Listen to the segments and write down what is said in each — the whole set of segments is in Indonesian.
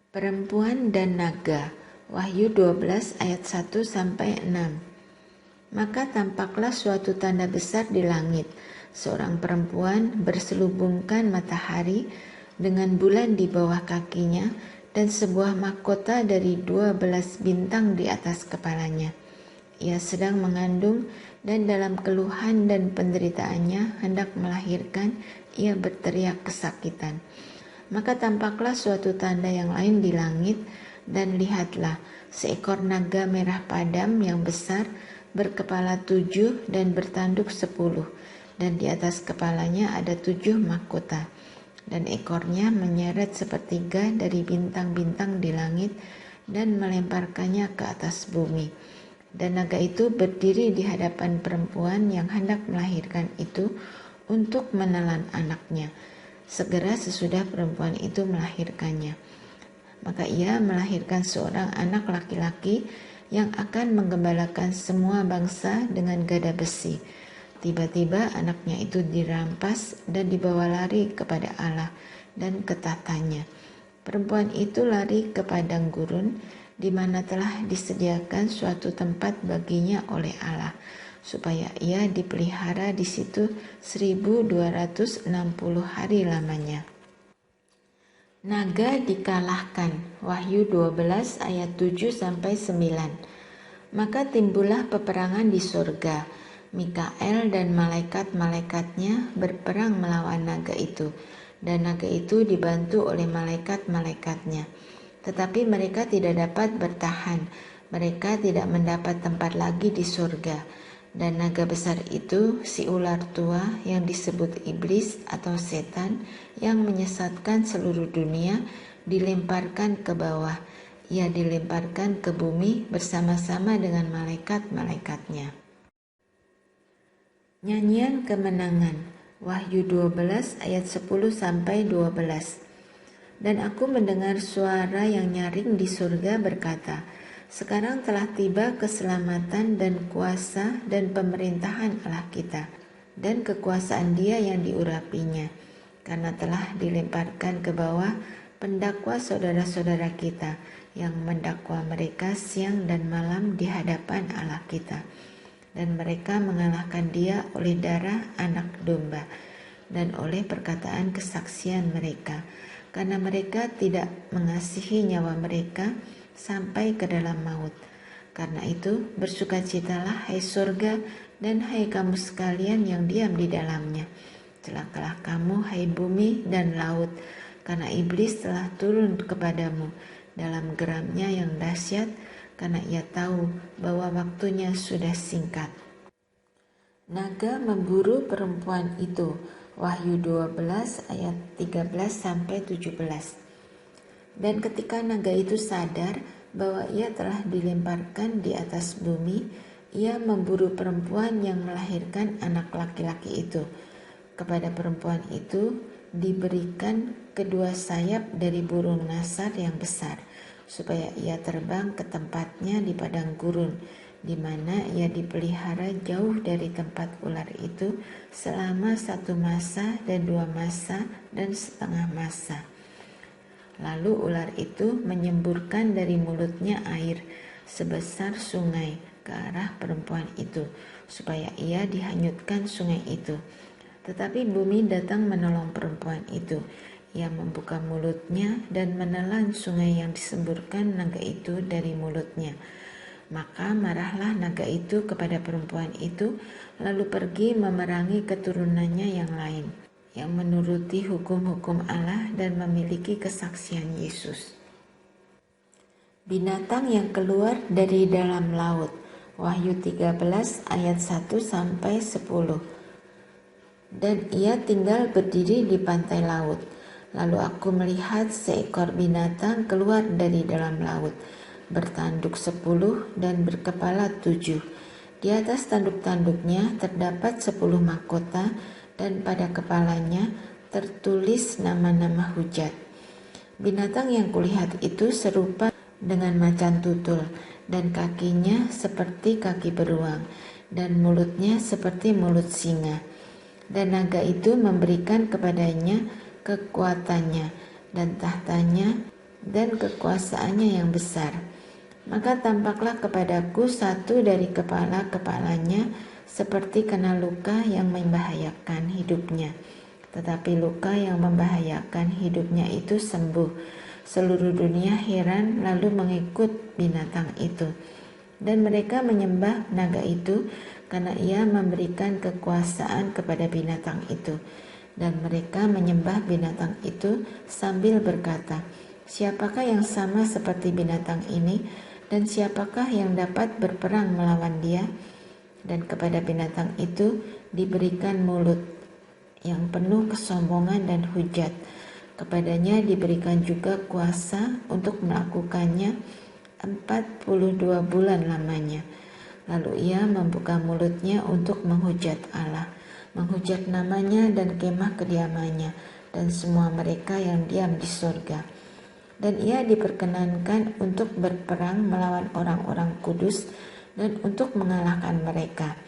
Perempuan dan naga. Wahyu 12 ayat 1-6. Maka tampaklah suatu tanda besar di langit, seorang perempuan berselubungkan matahari dengan bulan di bawah kakinya dan sebuah mahkota dari 12 bintang di atas kepalanya. Ia sedang mengandung dan dalam keluhan dan penderitaannya hendak melahirkan, ia berteriak kesakitan. Maka tampaklah suatu tanda yang lain di langit, dan lihatlah, seekor naga merah padam yang besar, berkepala 7 dan bertanduk 10, dan di atas kepalanya ada 7 mahkota, dan ekornya menyeret sepertiga dari bintang-bintang di langit, dan melemparkannya ke atas bumi. Dan naga itu berdiri di hadapan perempuan yang hendak melahirkan itu untuk menelan anaknya. Segera sesudah perempuan itu melahirkannya, maka ia melahirkan seorang anak laki-laki yang akan menggembalakan semua bangsa dengan gada besi. Tiba-tiba anaknya itu dirampas dan dibawa lari kepada Allah dan ke tahtanya. Perempuan itu lari ke padang gurun, di mana telah disediakan suatu tempat baginya oleh Allah, supaya ia dipelihara di situ 1260 hari lamanya. Naga dikalahkan. Wahyu 12 ayat 7-9. Maka timbullah peperangan di surga. Mikael dan malaikat-malaikatnya berperang melawan naga itu, dan naga itu dibantu oleh malaikat-malaikatnya. Tetapi mereka tidak dapat bertahan, mereka tidak mendapat tempat lagi di surga. Dan naga besar itu, si ular tua yang disebut iblis atau setan, yang menyesatkan seluruh dunia, dilemparkan ke bawah. Ia dilemparkan ke bumi bersama-sama dengan malaikat-malaikatnya. Nyanyian kemenangan. Wahyu 12 ayat 10-12. Dan aku mendengar suara yang nyaring di surga berkata, sekarang telah tiba keselamatan dan kuasa dan pemerintahan Allah kita, dan kekuasaan Dia yang diurapinya, karena telah dilemparkan ke bawah pendakwa saudara-saudara kita, yang mendakwa mereka siang dan malam di hadapan Allah kita. Dan mereka mengalahkan Dia oleh darah anak domba, dan oleh perkataan kesaksian mereka, karena mereka tidak mengasihi nyawa mereka sampai ke dalam maut. Karena itu bersukacitalah hai surga, dan hai kamu sekalian yang diam di dalamnya. Celakalah kamu hai bumi dan laut, karena iblis telah turun kepadamu dalam geramnya yang dahsyat, karena ia tahu bahwa waktunya sudah singkat. Naga memburu perempuan itu. Wahyu 12 ayat 13-17. Dan ketika naga itu sadar bahwa ia telah dilemparkan di atas bumi, ia memburu perempuan yang melahirkan anak laki-laki itu. Kepada perempuan itu diberikan kedua sayap dari burung nasar yang besar, supaya ia terbang ke tempatnya di padang gurun, di mana ia dipelihara jauh dari tempat ular itu selama 1 masa dan 2 masa dan setengah masa. Lalu ular itu menyemburkan dari mulutnya air sebesar sungai ke arah perempuan itu, supaya ia dihanyutkan sungai itu. Tetapi bumi datang menolong perempuan itu. Ia membuka mulutnya dan menelan sungai yang disemburkan naga itu dari mulutnya. Maka marahlah naga itu kepada perempuan itu, lalu pergi memerangi keturunannya yang lain, yang menuruti hukum-hukum Allah dan memiliki kesaksian Yesus. Binatang yang keluar dari dalam laut. Wahyu 13 ayat 1-10. Dan ia tinggal berdiri di pantai laut. Lalu aku melihat seekor binatang keluar dari dalam laut, bertanduk 10 dan berkepala 7. Di atas tanduk-tanduknya terdapat 10 mahkota, dan pada kepalanya tertulis nama-nama hujat. Binatang yang kulihat itu serupa dengan macan tutul, dan kakinya seperti kaki beruang, dan mulutnya seperti mulut singa. Dan naga itu memberikan kepadanya kekuatannya dan tahtanya dan kekuasaannya yang besar. Maka tampaklah kepadaku satu dari kepala-kepalanya seperti kena luka yang membahayakan hidupnya. Tetapi luka yang membahayakan hidupnya itu sembuh. Seluruh dunia heran lalu mengikut binatang itu. Dan mereka menyembah naga itu karena ia memberikan kekuasaan kepada binatang itu. Dan mereka menyembah binatang itu sambil berkata, "Siapakah yang sama seperti binatang ini, dan siapakah yang dapat berperang melawan dia?" Dan kepada binatang itu diberikan mulut yang penuh kesombongan dan hujat. Kepadanya diberikan juga kuasa untuk melakukannya 42 bulan lamanya. Lalu ia membuka mulutnya untuk menghujat Allah, menghujat namanya dan kemah kediamannya, dan semua mereka yang diam di surga. Dan ia diperkenankan untuk berperang melawan orang-orang kudus dan untuk mengalahkan mereka.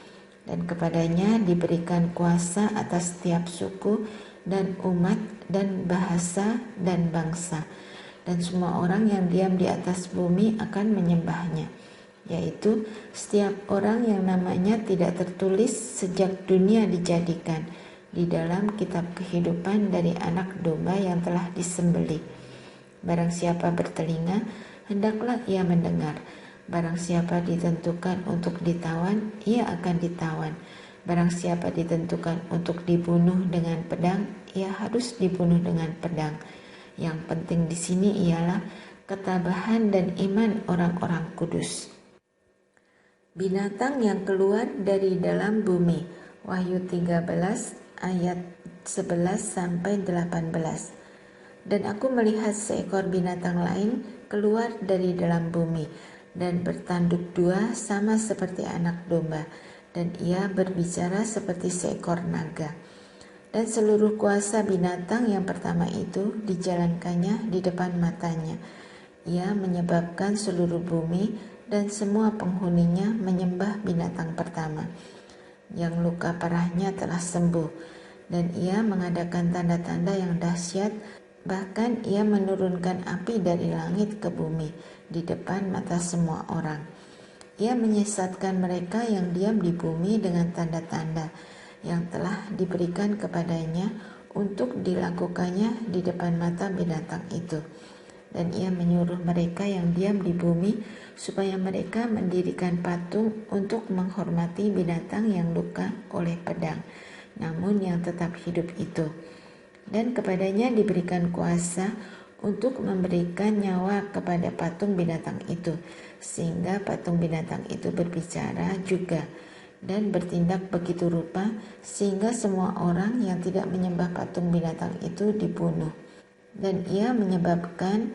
Dan kepadanya diberikan kuasa atas setiap suku dan umat dan bahasa dan bangsa. Dan semua orang yang diam di atas bumi akan menyembahnya, yaitu setiap orang yang namanya tidak tertulis sejak dunia dijadikan di dalam kitab kehidupan dari anak domba yang telah disembelih. Barang siapa bertelinga, hendaklah ia mendengar. Barang siapa ditentukan untuk ditawan, ia akan ditawan. Barang siapa ditentukan untuk dibunuh dengan pedang, ia harus dibunuh dengan pedang. Yang penting di sini ialah ketabahan dan iman orang-orang kudus. Binatang yang keluar dari dalam bumi. Wahyu 13 ayat 11 sampai 18. Dan aku melihat seekor binatang lain keluar dari dalam bumi dan bertanduk dua sama seperti anak domba, dan ia berbicara seperti seekor naga. Dan seluruh kuasa binatang yang pertama itu dijalankannya di depan matanya. Ia menyebabkan seluruh bumi dan semua penghuninya menyembah binatang pertama, yang luka parahnya telah sembuh. Dan ia mengadakan tanda-tanda yang dahsyat, bahkan ia menurunkan api dari langit ke bumi di depan mata semua orang. Ia menyesatkan mereka yang diam di bumi dengan tanda-tanda yang telah diberikan kepadanya untuk dilakukannya di depan mata binatang itu. Dan ia menyuruh mereka yang diam di bumi supaya mereka mendirikan patung untuk menghormati binatang yang luka oleh pedang, namun yang tetap hidup itu. Dan kepadanya diberikan kuasa untuk memberikan nyawa kepada patung binatang itu, sehingga patung binatang itu berbicara juga dan bertindak begitu rupa sehingga semua orang yang tidak menyembah patung binatang itu dibunuh. Dan ia menyebabkan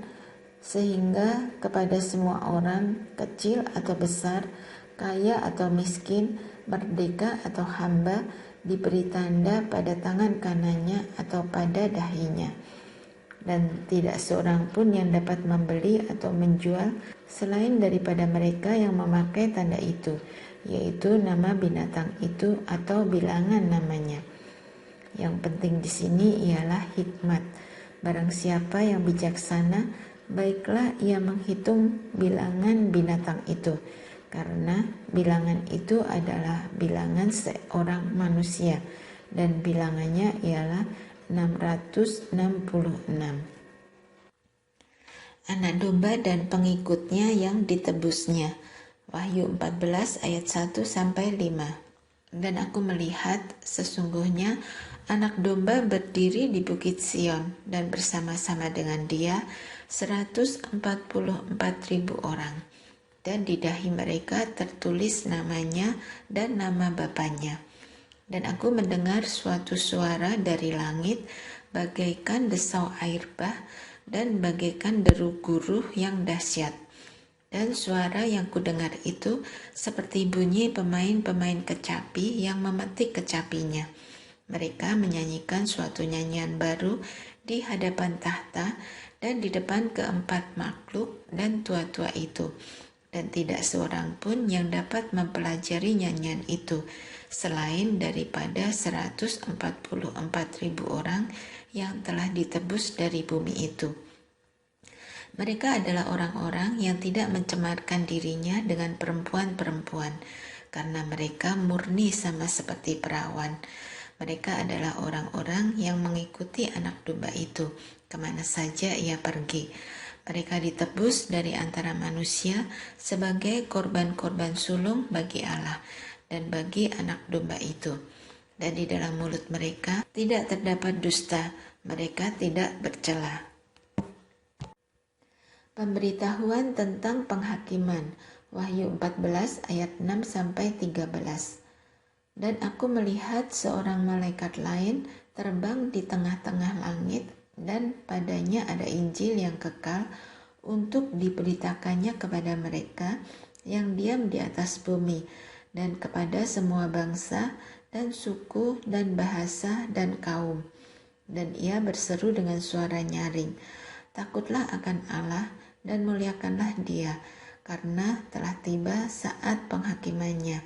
sehingga kepada semua orang, kecil atau besar, kaya atau miskin, merdeka atau hamba, diberi tanda pada tangan kanannya atau pada dahinya. Dan tidak seorang pun yang dapat membeli atau menjual selain daripada mereka yang memakai tanda itu, yaitu nama binatang itu atau bilangan namanya. Yang penting di sini ialah hikmat. Barang siapa yang bijaksana, baiklah ia menghitung bilangan binatang itu, karena bilangan itu adalah bilangan seorang manusia, dan bilangannya ialah 666. Anak domba dan pengikutnya yang ditebusnya. Wahyu 14 ayat 1 sampai 5. Dan aku melihat sesungguhnya anak domba berdiri di bukit Sion, dan bersama-sama dengan dia 144.000 orang. Dan di dahi mereka tertulis namanya dan nama Bapanya. Dan aku mendengar suatu suara dari langit bagaikan desau air bah dan bagaikan deru guruh yang dahsyat. Dan suara yang kudengar itu seperti bunyi pemain-pemain kecapi yang memetik kecapinya. Mereka menyanyikan suatu nyanyian baru di hadapan tahta dan di depan keempat makhluk dan tua-tua itu. Dan tidak seorang pun yang dapat mempelajari nyanyian itu, selain daripada 144.000 orang yang telah ditebus dari bumi itu. Mereka adalah orang-orang yang tidak mencemarkan dirinya dengan perempuan-perempuan, karena mereka murni sama seperti perawan. Mereka adalah orang-orang yang mengikuti anak domba itu, kemana saja ia pergi. Mereka ditebus dari antara manusia sebagai korban-korban sulung bagi Allah dan bagi anak domba itu. Dan di dalam mulut mereka tidak terdapat dusta, mereka tidak bercela. Pemberitahuan tentang penghakiman, Wahyu 14 ayat 6-13. Dan aku melihat seorang malaikat lain terbang di tengah-tengah langit, dan padanya ada Injil yang kekal untuk diberitakannya kepada mereka yang diam di atas bumi, dan kepada semua bangsa dan suku dan bahasa dan kaum. Dan ia berseru dengan suara nyaring, "Takutlah akan Allah dan muliakanlah Dia, karena telah tiba saat penghakimannya.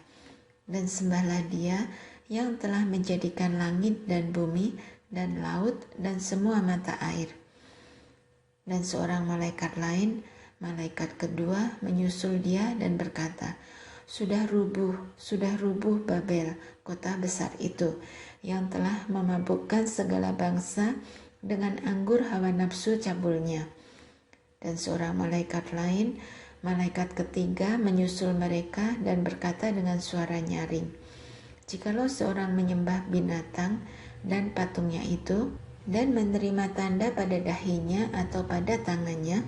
Dan sembahlah Dia yang telah menjadikan langit dan bumi dan laut dan semua mata air." Dan seorang malaikat lain, malaikat kedua, menyusul Dia dan berkata, sudah rubuh Babel, kota besar itu, yang telah memabukkan segala bangsa dengan anggur hawa nafsu cabulnya." Dan seorang malaikat lain, malaikat ketiga, menyusul mereka dan berkata dengan suara nyaring, "Jikalau seorang menyembah binatang dan patungnya itu, dan menerima tanda pada dahinya atau pada tangannya,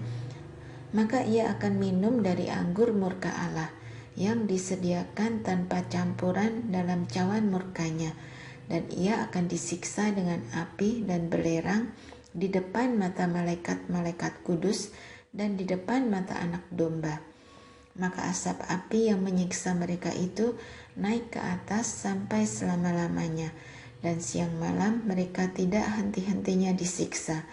maka ia akan minum dari anggur murka Allah, yang disediakan tanpa campuran dalam cawan murkanya, dan ia akan disiksa dengan api dan belerang di depan mata malaikat-malaikat kudus dan di depan mata anak domba. Maka asap api yang menyiksa mereka itu naik ke atas sampai selama-lamanya, dan siang malam mereka tidak henti-hentinya disiksa,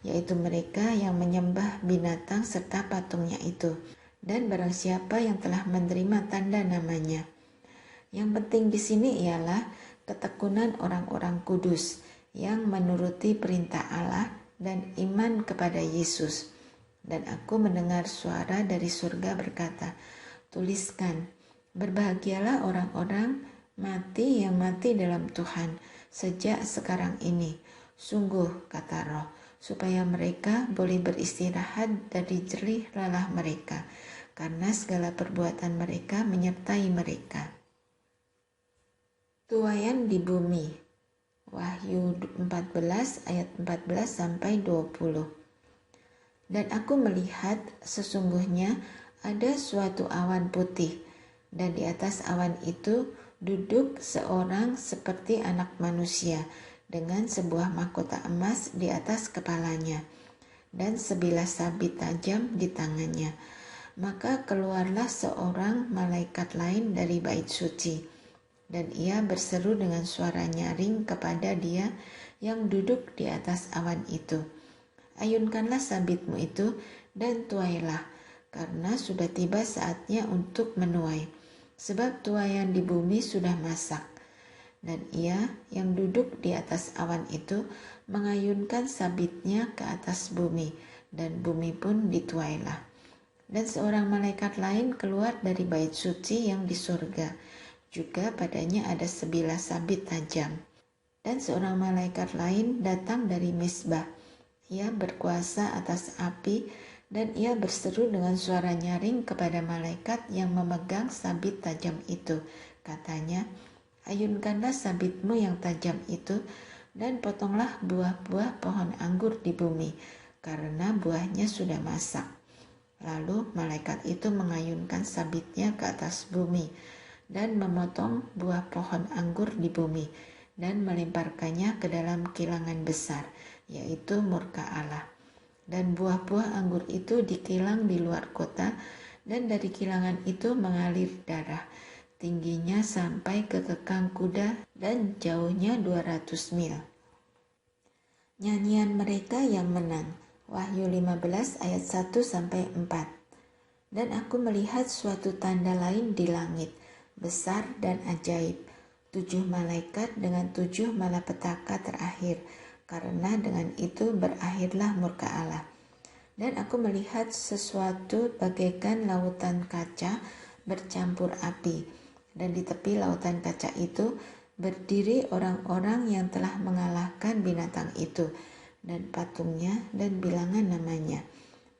yaitu mereka yang menyembah binatang serta patungnya itu, dan barang siapa yang telah menerima tanda namanya. Yang penting di sini ialah ketekunan orang-orang kudus yang menuruti perintah Allah dan iman kepada Yesus. Dan aku mendengar suara dari surga berkata, "Tuliskan, berbahagialah orang-orang mati yang mati dalam Tuhan sejak sekarang ini. Sungguh," kata Roh, "supaya mereka boleh beristirahat dari jerih lelah mereka, karena segala perbuatan mereka menyertai mereka." Tuaian di bumi, Wahyu 14 ayat 14-20. Dan aku melihat sesungguhnya ada suatu awan putih, dan di atas awan itu duduk seorang seperti anak manusia dengan sebuah mahkota emas di atas kepalanya dan sebilah sabit tajam di tangannya. Maka keluarlah seorang malaikat lain dari bait suci, dan ia berseru dengan suara nyaring kepada Dia yang duduk di atas awan itu, "Ayunkanlah sabitmu itu dan tuailah, karena sudah tiba saatnya untuk menuai, sebab tuaian di bumi sudah masak." Dan ia yang duduk di atas awan itu mengayunkan sabitnya ke atas bumi, dan bumi pun dituailah. Dan seorang malaikat lain keluar dari bait suci yang di surga, juga padanya ada sebilah sabit tajam. Dan seorang malaikat lain datang dari Mesbah. Ia berkuasa atas api, dan ia berseru dengan suara nyaring kepada malaikat yang memegang sabit tajam itu. Katanya, "Ayunkanlah sabitmu yang tajam itu, dan potonglah buah-buah pohon anggur di bumi, karena buahnya sudah masak." Lalu malaikat itu mengayunkan sabitnya ke atas bumi, dan memotong buah pohon anggur di bumi, dan melemparkannya ke dalam kilangan besar, yaitu murka Allah. Dan buah-buah anggur itu dikilang di luar kota, dan dari kilangan itu mengalir darah, tingginya sampai ke kekang kuda dan jauhnya 200 mil. Nyanyian mereka yang menang, Wahyu 15 ayat 1-4. Dan aku melihat suatu tanda lain di langit, besar dan ajaib, 7 malaikat dengan 7 malapetaka terakhir, karena dengan itu berakhirlah murka Allah. Dan aku melihat sesuatu bagaikan lautan kaca bercampur api, dan di tepi lautan kaca itu berdiri orang-orang yang telah mengalahkan binatang itu dan patungnya dan bilangan namanya.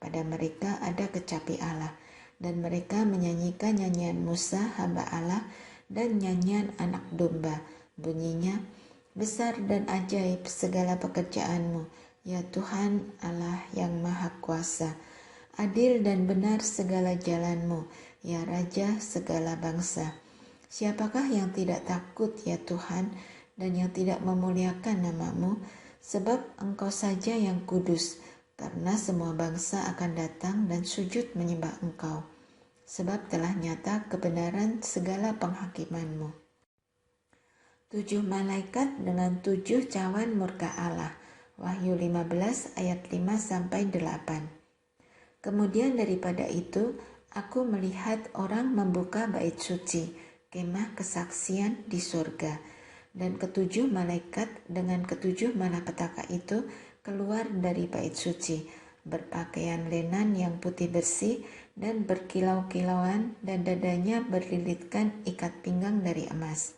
Pada mereka ada kecapi Allah, dan mereka menyanyikan nyanyian Musa hamba Allah dan nyanyian anak domba. Bunyinya, besar dan ajaib segala pekerjaanmu, ya Tuhan Allah yang Maha Kuasa. Adil dan benar segala jalanmu, ya Raja segala bangsa. Siapakah yang tidak takut, ya Tuhan, dan yang tidak memuliakan namamu? Sebab Engkau saja yang kudus, karena semua bangsa akan datang dan sujud menyembah Engkau. Sebab telah nyata kebenaran segala penghakimanmu. 7 malaikat dengan 7 cawan murka Allah. Wahyu 15 ayat 5-8. Kemudian daripada itu, aku melihat orang membuka bait suci, kemah kesaksian di surga. Dan ketujuh malaikat dengan ketujuh malapetaka itu keluar dari bait suci, berpakaian lenan yang putih bersih dan berkilau-kilauan, dan dadanya berlilitkan ikat pinggang dari emas.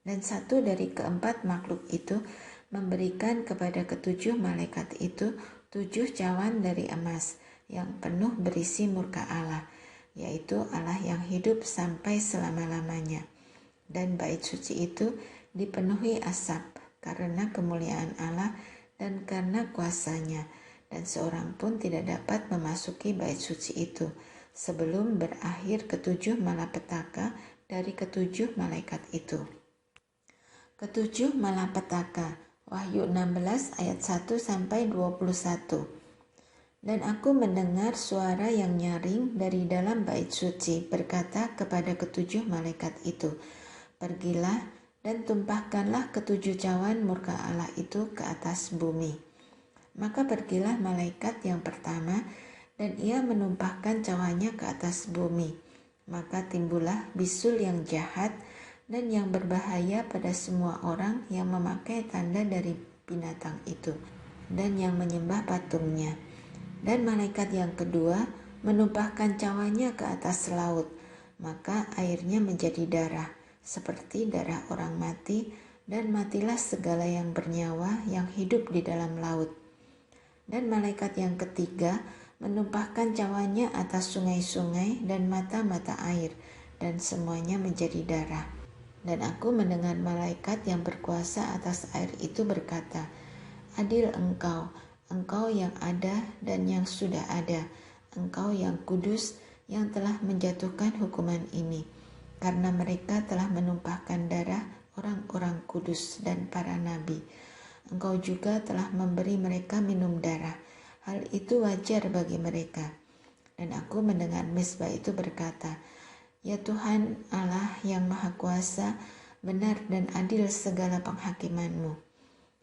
Dan satu dari keempat makhluk itu memberikan kepada ketujuh malaikat itu 7 cawan dari emas yang penuh berisi murka Allah, yaitu Allah yang hidup sampai selama-lamanya. Dan bait suci itu dipenuhi asap karena kemuliaan Allah dan karena kuasanya, dan seorang pun tidak dapat memasuki bait suci itu sebelum berakhir ketujuh malapetaka dari ketujuh malaikat itu. Ketujuh malapetaka. Wahyu 16 ayat 1-21. Dan aku mendengar suara yang nyaring dari dalam bait suci berkata kepada ketujuh malaikat itu, pergilah dan tumpahkanlah ketujuh cawan murka Allah itu ke atas bumi. Maka pergilah malaikat yang pertama, dan ia menumpahkan cawannya ke atas bumi. Maka timbullah bisul yang jahat dan yang berbahaya pada semua orang yang memakai tanda dari binatang itu dan yang menyembah patungnya. Dan malaikat yang kedua menumpahkan cawannya ke atas laut, maka airnya menjadi darah, seperti darah orang mati, dan matilah segala yang bernyawa yang hidup di dalam laut. Dan malaikat yang ketiga menumpahkan cawannya atas sungai-sungai dan mata-mata air, dan semuanya menjadi darah. Dan aku mendengar malaikat yang berkuasa atas air itu berkata, adil Engkau, Engkau yang ada dan yang sudah ada, Engkau yang kudus yang telah menjatuhkan hukuman ini, karena mereka telah menumpahkan darah orang-orang kudus dan para nabi. Engkau juga telah memberi mereka minum darah. Hal itu wajar bagi mereka. Dan aku mendengar mezbah itu berkata, ya Tuhan Allah yang Maha Kuasa, benar dan adil segala penghakimanmu.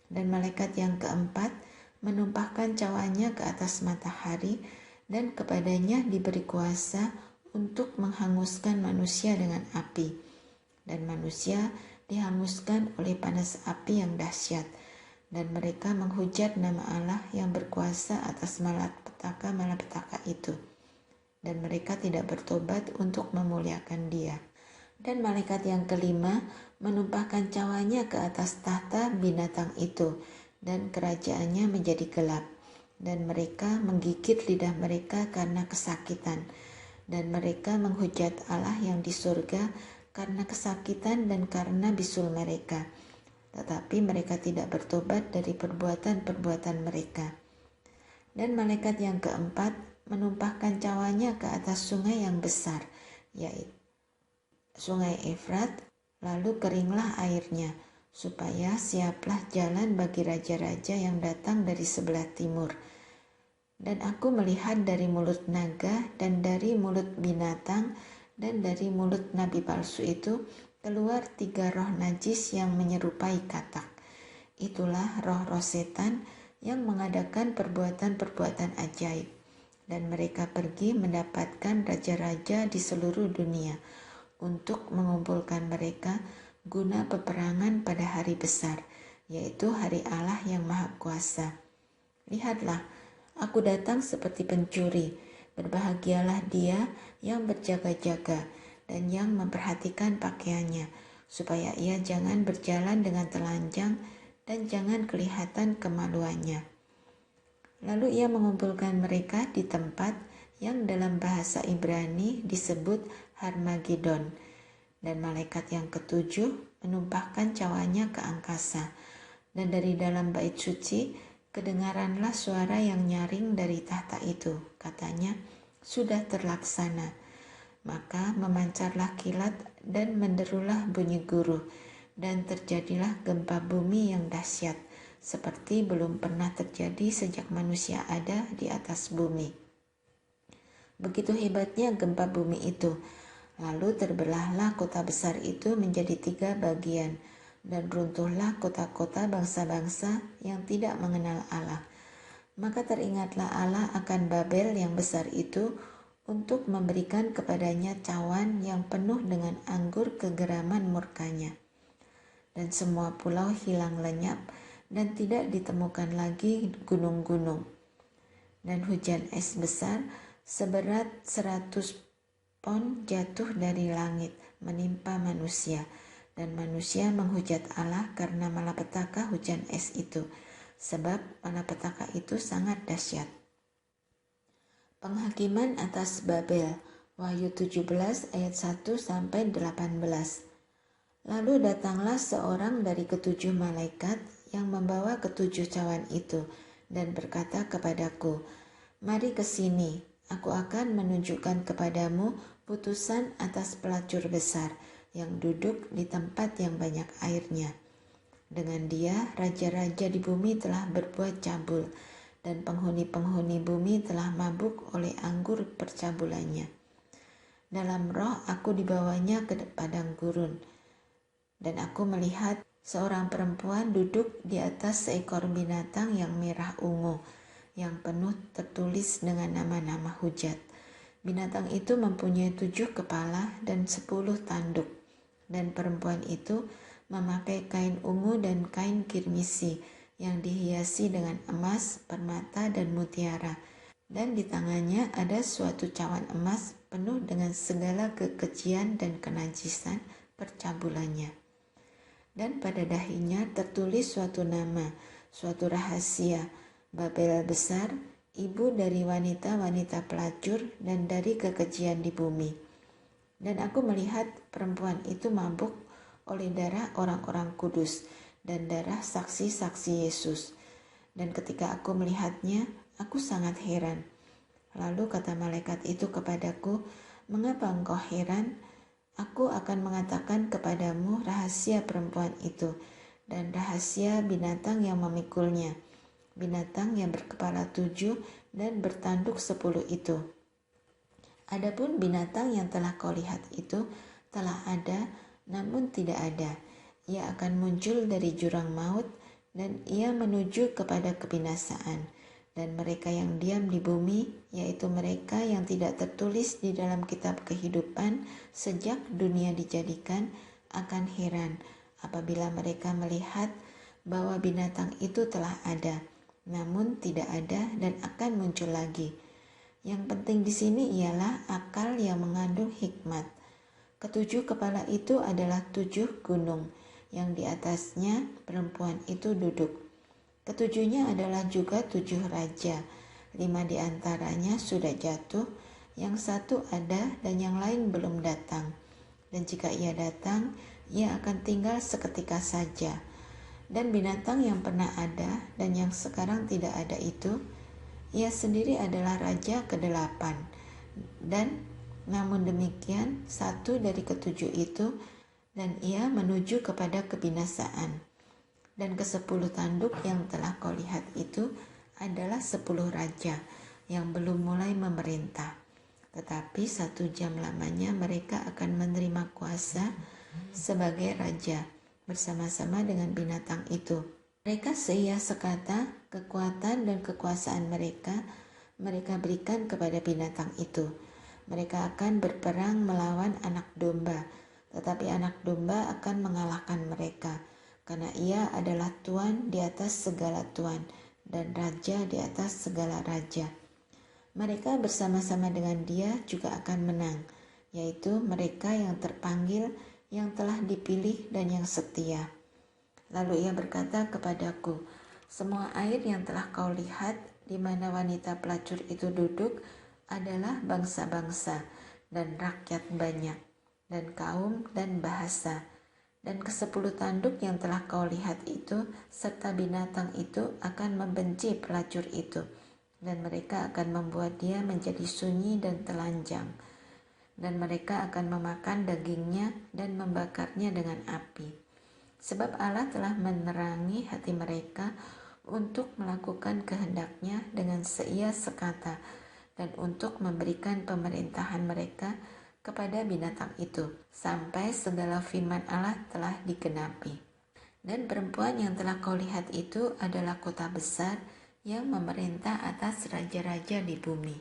Dan malaikat yang keempat menumpahkan cawannya ke atas matahari, dan kepadanya diberi kuasa untuk menghanguskan manusia dengan api. Dan manusia dihanguskan oleh panas api yang dahsyat, dan mereka menghujat nama Allah yang berkuasa atas malapetaka itu. Dan mereka tidak bertobat untuk memuliakan Dia. Dan malaikat yang kelima menumpahkan cawannya ke atas tahta binatang itu, dan kerajaannya menjadi gelap, dan mereka menggigit lidah mereka karena kesakitan, dan mereka menghujat Allah yang di surga karena kesakitan dan karena bisul mereka, tetapi mereka tidak bertobat dari perbuatan-perbuatan mereka. Dan malaikat yang keempat menumpahkan cawannya ke atas sungai yang besar, yaitu sungai Efrat, lalu keringlah airnya, supaya siaplah jalan bagi raja-raja yang datang dari sebelah timur. Dan aku melihat dari mulut naga dan dari mulut binatang dan dari mulut nabi palsu itu keluar 3 roh najis yang menyerupai katak. Itulah roh-roh setan yang mengadakan perbuatan-perbuatan ajaib. Dan mereka pergi mendapatkan raja-raja di seluruh dunia untuk mengumpulkan mereka guna peperangan pada hari besar, yaitu hari Allah yang Maha Kuasa. Lihatlah, Aku datang seperti pencuri. Berbahagialah dia yang berjaga-jaga dan yang memperhatikan pakaiannya, supaya ia jangan berjalan dengan telanjang dan jangan kelihatan kemaluannya. Lalu ia mengumpulkan mereka di tempat yang dalam bahasa Ibrani disebut Harmagedon, dan malaikat yang ketujuh menumpahkan cawanya ke angkasa, dan dari dalam bait suci kedengaranlah suara yang nyaring dari tahta itu. Katanya, sudah terlaksana. Maka memancarlah kilat dan menderulah bunyi guruh, dan terjadilah gempa bumi yang dahsyat, seperti belum pernah terjadi sejak manusia ada di atas bumi. Begitu hebatnya gempa bumi itu. Lalu terbelahlah kota besar itu menjadi 3 bagian, dan runtuhlah kota-kota bangsa-bangsa yang tidak mengenal Allah. Maka teringatlah Allah akan Babel yang besar itu untuk memberikan kepadanya cawan yang penuh dengan anggur kegeraman murkanya. Dan semua pulau hilang lenyap dan tidak ditemukan lagi gunung-gunung. Dan hujan es besar seberat 100 pon jatuh dari langit menimpa manusia, dan manusia menghujat Allah karena malapetaka hujan es itu, sebab malapetaka itu sangat dahsyat. Penghakiman atas Babel, Wahyu 17 ayat 1-18. Lalu datanglah seorang dari ketujuh malaikat yang membawa ketujuh cawan itu dan berkata kepadaku, "Mari ke sini, aku akan menunjukkan kepadamu putusan atas pelacur besar yang duduk di tempat yang banyak airnya. Dengan dia, raja-raja di bumi telah berbuat cabul, dan penghuni-penghuni bumi telah mabuk oleh anggur percabulannya. Dalam roh aku dibawanya ke padang gurun, dan aku melihat seorang perempuan duduk di atas seekor binatang yang merah ungu, yang penuh tertulis dengan nama-nama hujat. Binatang itu mempunyai 7 kepala dan 10 tanduk, dan perempuan itu memakai kain ungu dan kain kirmisi yang dihiasi dengan emas, permata, dan mutiara, dan di tangannya ada suatu cawan emas penuh dengan segala kekejian dan kenajisan percabulannya. Dan pada dahinya tertulis suatu nama, suatu rahasia, Babel besar, ibu dari wanita-wanita pelacur dan dari kekejian di bumi. Dan aku melihat perempuan itu mabuk oleh darah orang-orang kudus dan darah saksi-saksi Yesus. Dan ketika aku melihatnya, aku sangat heran. Lalu kata malaikat itu kepadaku, "Mengapa engkau heran? Aku akan mengatakan kepadamu rahasia perempuan itu dan rahasia binatang yang memikulnya, binatang yang berkepala 7 dan bertanduk 10 itu. Adapun binatang yang telah kau lihat itu telah ada, namun tidak ada. Ia akan muncul dari jurang maut, dan ia menuju kepada kebinasaan. Dan mereka yang diam di bumi, yaitu mereka yang tidak tertulis di dalam kitab kehidupan sejak dunia dijadikan, akan heran apabila mereka melihat bahwa binatang itu telah ada, namun tidak ada dan akan muncul lagi. Yang penting di sini ialah akal yang mengandung hikmat. Ketujuh kepala itu adalah 7 gunung, yang di atasnya perempuan itu duduk. Ketujuhnya adalah juga 7 raja, 5 di antaranya sudah jatuh, yang satu ada dan yang lain belum datang. Dan jika ia datang, ia akan tinggal seketika saja. Dan binatang yang pernah ada dan yang sekarang tidak ada itu, ia sendiri adalah raja ke-8. Dan namun demikian, satu dari ketujuh itu, dan ia menuju kepada kebinasaan. Dan ke-10 tanduk yang telah kau lihat itu adalah 10 raja yang belum mulai memerintah. Tetapi 1 jam lamanya mereka akan menerima kuasa sebagai raja bersama-sama dengan binatang itu. Mereka seia sekata kekuatan dan kekuasaan mereka berikan kepada binatang itu. Mereka akan berperang melawan anak domba, tetapi anak domba akan mengalahkan mereka, karena ia adalah Tuan di atas segala tuan, dan raja di atas segala raja. Mereka bersama-sama dengan dia juga akan menang, yaitu mereka yang terpanggil, yang telah dipilih dan yang setia. Lalu ia berkata kepadaku, semua air yang telah kau lihat di mana wanita pelacur itu duduk adalah bangsa-bangsa dan rakyat banyak, dan kaum dan bahasa. Dan ke-10 tanduk yang telah kau lihat itu, serta binatang itu akan membenci pelacur itu, dan mereka akan membuat dia menjadi sunyi dan telanjang. Dan mereka akan memakan dagingnya dan membakarnya dengan api. Sebab Allah telah menerangi hati mereka untuk melakukan kehendaknya dengan seia sekata, dan untuk memberikan pemerintahan mereka kepada binatang itu, sampai segala firman Allah telah digenapi. Dan perempuan yang telah kau lihat itu adalah kota besar yang memerintah atas raja-raja di bumi.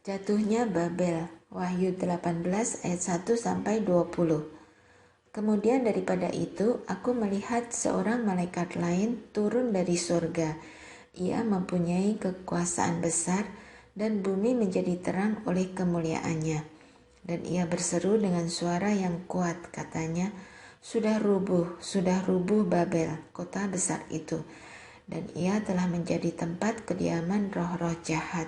Jatuhnya Babel, Wahyu 18 ayat 1-20. Kemudian daripada itu, aku melihat seorang malaikat lain turun dari surga. Ia mempunyai kekuasaan besar, dan bumi menjadi terang oleh kemuliaannya. Dan ia berseru dengan suara yang kuat, katanya, sudah rubuh Babel, kota besar itu. Dan ia telah menjadi tempat kediaman roh-roh jahat,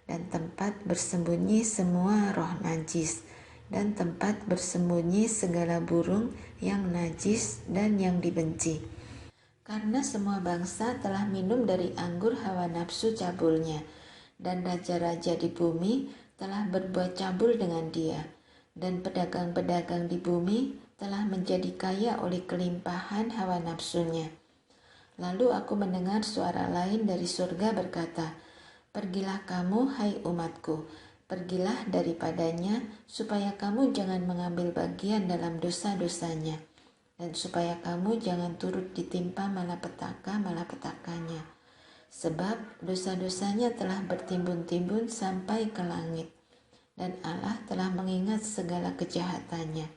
dan tempat bersembunyi semua roh najis, dan tempat bersembunyi segala burung yang najis dan yang dibenci. Karena semua bangsa telah minum dari anggur hawa nafsu cabulnya, dan raja-raja di bumi telah berbuat cabul dengan dia, dan pedagang-pedagang di bumi telah menjadi kaya oleh kelimpahan hawa nafsunya. Lalu aku mendengar suara lain dari surga berkata, pergilah kamu, hai umatku, pergilah daripadanya, supaya kamu jangan mengambil bagian dalam dosa-dosanya, dan supaya kamu jangan turut ditimpa malapetaka-malapetakanya. Sebab dosa-dosanya telah bertimbun-timbun sampai ke langit, dan Allah telah mengingat segala kejahatannya.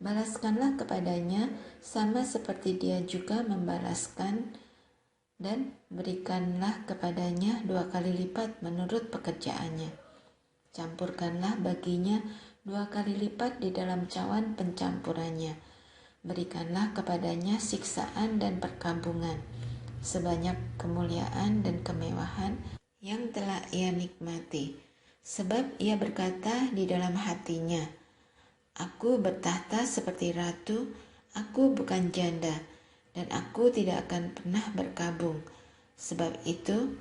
Balaskanlah kepadanya sama seperti dia juga membalaskan, dan berikanlah kepadanya 2 kali lipat menurut pekerjaannya. Campurkanlah baginya 2 kali lipat di dalam cawan pencampurannya. Berikanlah kepadanya siksaan dan perkabungan, sebanyak kemuliaan dan kemewahan yang telah ia nikmati. Sebab ia berkata di dalam hatinya, aku bertahta seperti ratu, aku bukan janda, dan aku tidak akan pernah berkabung. Sebab itu,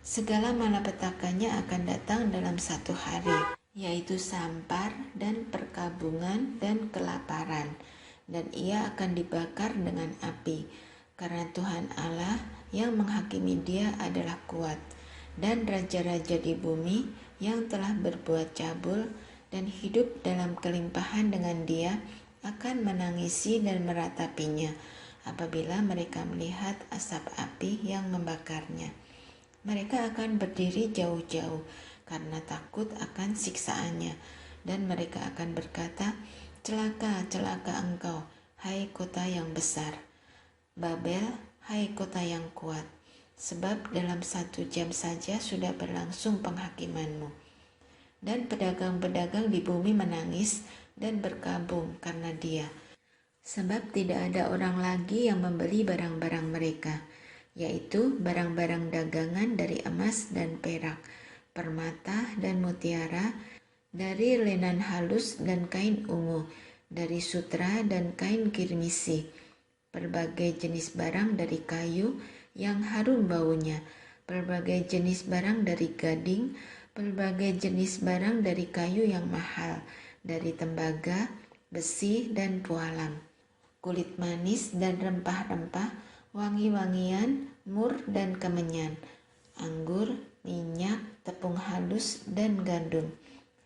segala malapetakannya akan datang dalam 1 hari, yaitu sampar dan perkabungan dan kelaparan, dan ia akan dibakar dengan api, karena Tuhan Allah yang menghakimi dia adalah kuat, dan raja-raja di bumi yang telah berbuat cabul dan hidup dalam kelimpahan dengan dia akan menangisi dan meratapinya apabila mereka melihat asap api yang membakarnya. Mereka akan berdiri jauh-jauh karena takut akan siksaannya, dan mereka akan berkata, celaka, celaka engkau, hai kota yang besar, Babel, hai kota yang kuat, sebab dalam 1 jam saja sudah berlangsung penghakimanmu. Dan pedagang-pedagang di bumi menangis dan berkabung karena dia, sebab tidak ada orang lagi yang membeli barang-barang mereka, yaitu barang-barang dagangan dari emas dan perak, permata dan mutiara, dari lenan halus dan kain ungu, dari sutra dan kain kirmisi, berbagai jenis barang dari kayu yang harum baunya, berbagai jenis barang dari gading, berbagai jenis barang dari kayu yang mahal, dari tembaga, besi dan pualam, kulit manis dan rempah-rempah, wangi-wangian, mur dan kemenyan, anggur, minyak, tepung halus dan gandum,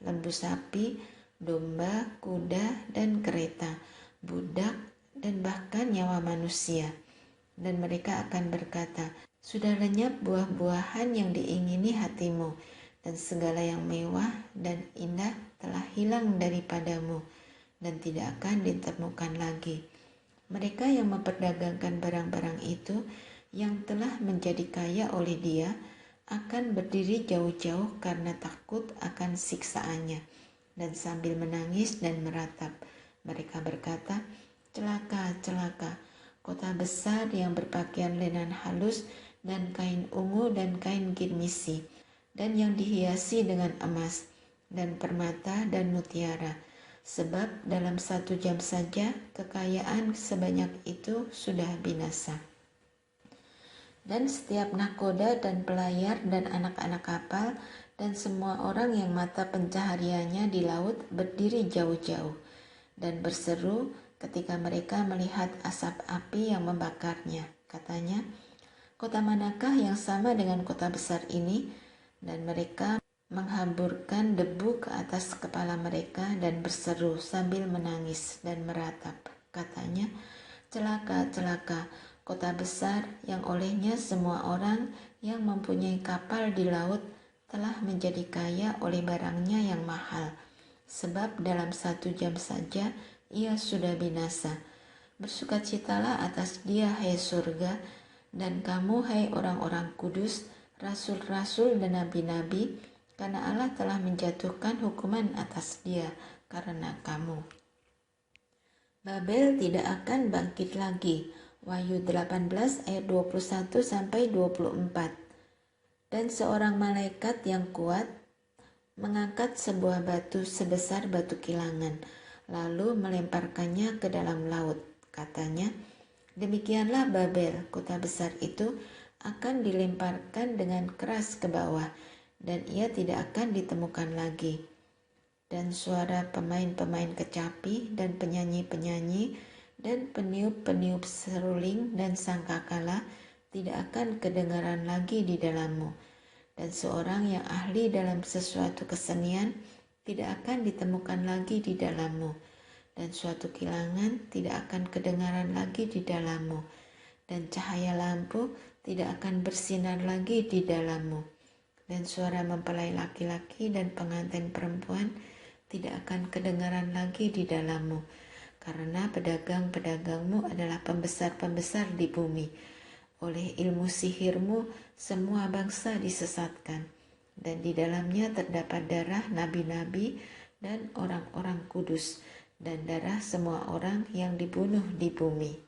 lembu sapi, domba, kuda dan kereta, budak, dan bahkan nyawa manusia. Dan mereka akan berkata, sudah lenyap buah-buahan yang diingini hatimu, dan segala yang mewah dan indah telah hilang daripadamu, dan tidak akan ditemukan lagi. Mereka yang memperdagangkan barang-barang itu, yang telah menjadi kaya oleh dia akan berdiri jauh-jauh karena takut akan siksaannya, dan sambil menangis dan meratap, mereka berkata, "Celaka, celaka, kota besar yang berpakaian lenan halus dan kain ungu dan kain girmisi, dan yang dihiasi dengan emas dan permata dan mutiara. Sebab dalam 1 jam saja kekayaan sebanyak itu sudah binasa." Dan setiap nahkoda dan pelayar dan anak-anak kapal dan semua orang yang mata pencahariannya di laut berdiri jauh-jauh dan berseru ketika mereka melihat asap api yang membakarnya. Katanya, "Kota manakah yang sama dengan kota besar ini?" Dan mereka menghamburkan debu ke atas kepala mereka dan berseru sambil menangis dan meratap. Katanya, "Celaka, celaka, kota besar yang olehnya semua orang yang mempunyai kapal di laut telah menjadi kaya oleh barangnya yang mahal. Sebab dalam 1 jam saja ia sudah binasa. Bersukacitalah atas dia, hai surga, dan kamu, hai orang-orang kudus, rasul-rasul dan nabi-nabi, karena Allah telah menjatuhkan hukuman atas dia karena kamu." Babel tidak akan bangkit lagi. Wahyu 18 ayat 21 sampai 24. Dan seorang malaikat yang kuat mengangkat sebuah batu sebesar batu kilangan, lalu melemparkannya ke dalam laut. Katanya, "Demikianlah Babel, kota besar itu, akan dilemparkan dengan keras ke bawah, dan ia tidak akan ditemukan lagi." Dan suara pemain-pemain kecapi dan penyanyi-penyanyi dan peniup-peniup seruling dan sangkakala tidak akan kedengaran lagi di dalammu. Dan seorang yang ahli dalam sesuatu kesenian tidak akan ditemukan lagi di dalammu. Dan suatu kilangan tidak akan kedengaran lagi di dalammu. Dan cahaya lampu tidak akan bersinar lagi di dalammu. Dan suara mempelai laki-laki dan pengantin perempuan tidak akan kedengaran lagi di dalammu, karena pedagang-pedagangmu adalah pembesar-pembesar di bumi. Oleh ilmu sihirmu semua bangsa disesatkan, dan di dalamnya terdapat darah nabi-nabi dan orang-orang kudus, dan darah semua orang yang dibunuh di bumi.